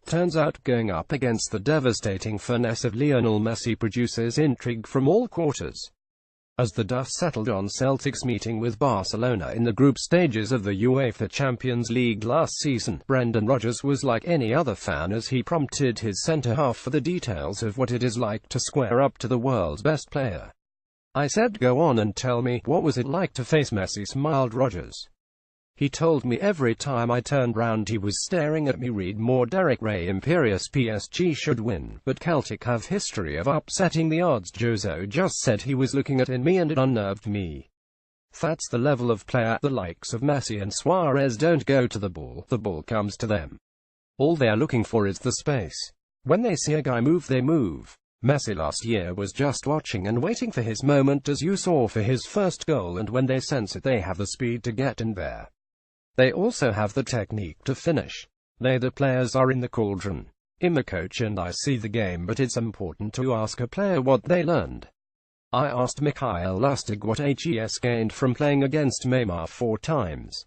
Turns out going up against the devastating finesse of Lionel Messi produces intrigue from all quarters. As the dust settled on Celtic's meeting with Barcelona in the group stages of the UEFA Champions League last season, Brendan Rodgers was like any other fan as he prompted his centre-half for the details of what it is like to square up to the world's best player. "I said, go on and tell me, what was it like to face Messi?" smiled Rodgers. "He told me every time I turned round he was staring at me." Read more. Derek Ray Imperious PSG should win, but Celtic have history of upsetting the odds. Jozo just said he was looking at me and it unnerved me. That's the level of player. The likes of Messi and Suarez don't go to the ball comes to them. All they're looking for is the space. When they see a guy move, they move. Messi last year was just watching and waiting for his moment, as you saw for his first goal, and when they sense it, they have the speed to get in there. They also have the technique to finish. The players are in the cauldron. I'm the coach and I see the game, but it's important to ask a player what they learned. I asked Mikhail Lustig what HES gained from playing against Neymar 4 times.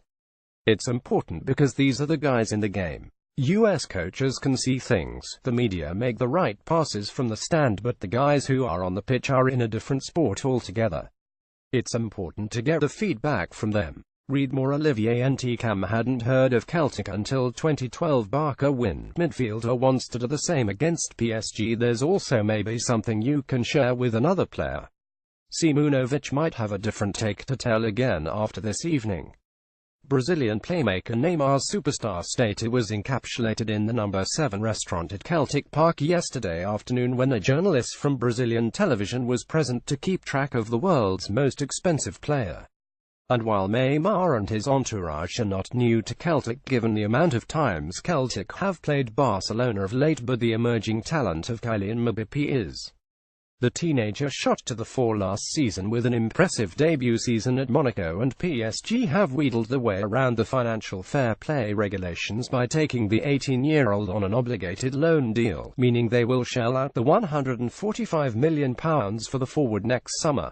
It's important because these are the guys in the game. US coaches can see things, the media make the right passes from the stand, but the guys who are on the pitch are in a different sport altogether. It's important to get the feedback from them. Read more. Olivier Ntikam hadn't heard of Celtic until 2012 Barca win. Midfielder wants to do the same against PSG. There's also maybe something you can share with another player. Simunovic might have a different take to tell again after this evening. Brazilian playmaker Neymar's superstar state was encapsulated in the No. 7 restaurant at Celtic Park yesterday afternoon when a journalist from Brazilian television was present to keep track of the world's most expensive player. And while Neymar and his entourage are not new to Celtic given the amount of times Celtic have played Barcelona of late, but the emerging talent of Kylian Mbappé is. The teenager shot to the fore last season with an impressive debut season at Monaco, and PSG have wheedled their way around the financial fair play regulations by taking the 18-year-old on an obligated loan deal, meaning they will shell out the £145 million for the forward next summer.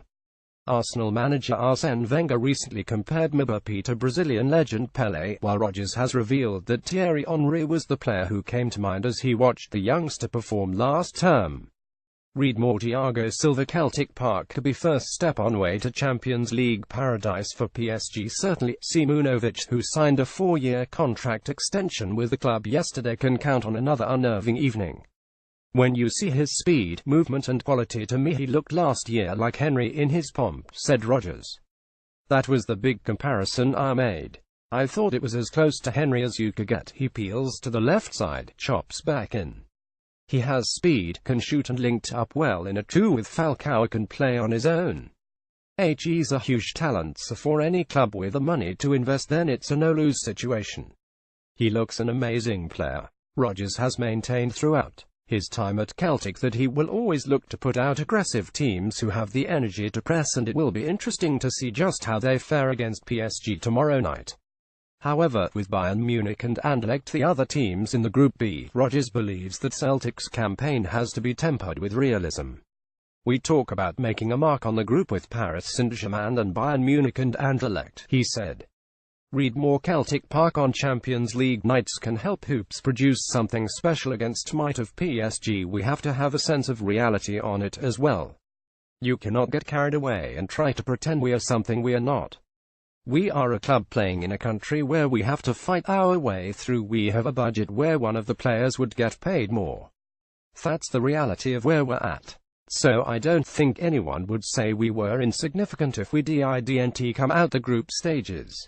Arsenal manager Arsène Wenger recently compared Mbappé to Brazilian legend Pelé, while Rodgers has revealed that Thierry Henry was the player who came to mind as he watched the youngster perform last term. Read more. Thiago Silva. Celtic Park could be first step on way to Champions League paradise for PSG. Certainly, Simunovic, who signed a 4-year contract extension with the club yesterday, can count on another unnerving evening. "When you see his speed, movement and quality, to me he looked last year like Henry in his pomp," said Rodgers. "That was the big comparison I made. I thought it was as close to Henry as you could get. He peels to the left side, chops back in. He has speed, can shoot and linked up well in a 2 with Falcao, can play on his own. He's a huge talent, so for any club with the money to invest, then it's a no-lose situation. He looks an amazing player." Rodgers has maintained throughout his time at Celtic that he will always look to put out aggressive teams who have the energy to press, and it will be interesting to see just how they fare against PSG tomorrow night. However, with Bayern Munich and Anderlecht the other teams in the Group B, Rodgers believes that Celtic's campaign has to be tempered with realism. "We talk about making a mark on the group with Paris Saint-Germain and Bayern Munich and Anderlecht," he said. Read more. Celtic Park on Champions League nights can help hoops produce something special against might of PSG. We have to have a sense of reality on it as well. You cannot get carried away and try to pretend we are something we are not. We are a club playing in a country where we have to fight our way through. We have a budget where one of the players would get paid more. That's the reality of where we're at. So I don't think anyone would say we were insignificant if we didn't come out the group stages.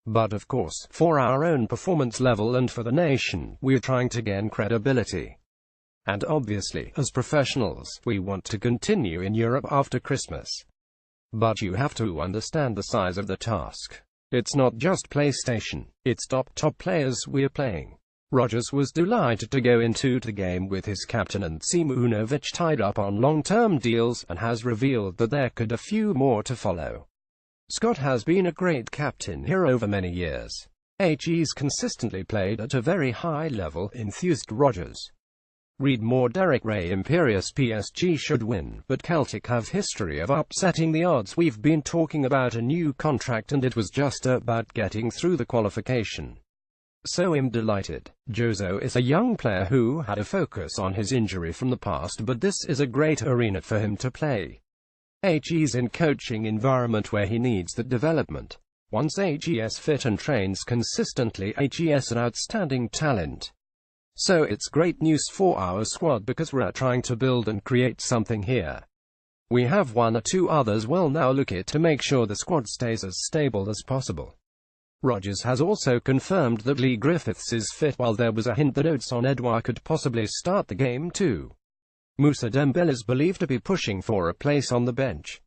But of course, for our own performance level and for the nation, we're trying to gain credibility. And obviously, as professionals, we want to continue in Europe after Christmas. But you have to understand the size of the task. It's not just PlayStation, it's top players we're playing." Rodgers was delighted to go into the game with his captain and Simunovic tied up on long-term deals, and has revealed that there could a few more to follow. "Scott has been a great captain here over many years. He's consistently played at a very high level," enthused Rodgers. Read more. Derek Ray Imperious. PSG should win, but Celtic have history of upsetting the odds. We've been talking about a new contract and it was just about getting through the qualification So I'm delighted. Jozo is a young player who had a focus on his injury from the past, but this is a great arena for him to play. He's in coaching environment where he needs that development. Once he's fit and trains consistently, he's an outstanding talent. So it's great news for our squad because we're trying to build and create something here. We have one or two others well now look at to make sure the squad stays as stable as possible. Rogers has also confirmed that Lee Griffiths is fit, while there was a hint that Odsonne Edouard could possibly start the game too. Moussa Dembele is believed to be pushing for a place on the bench.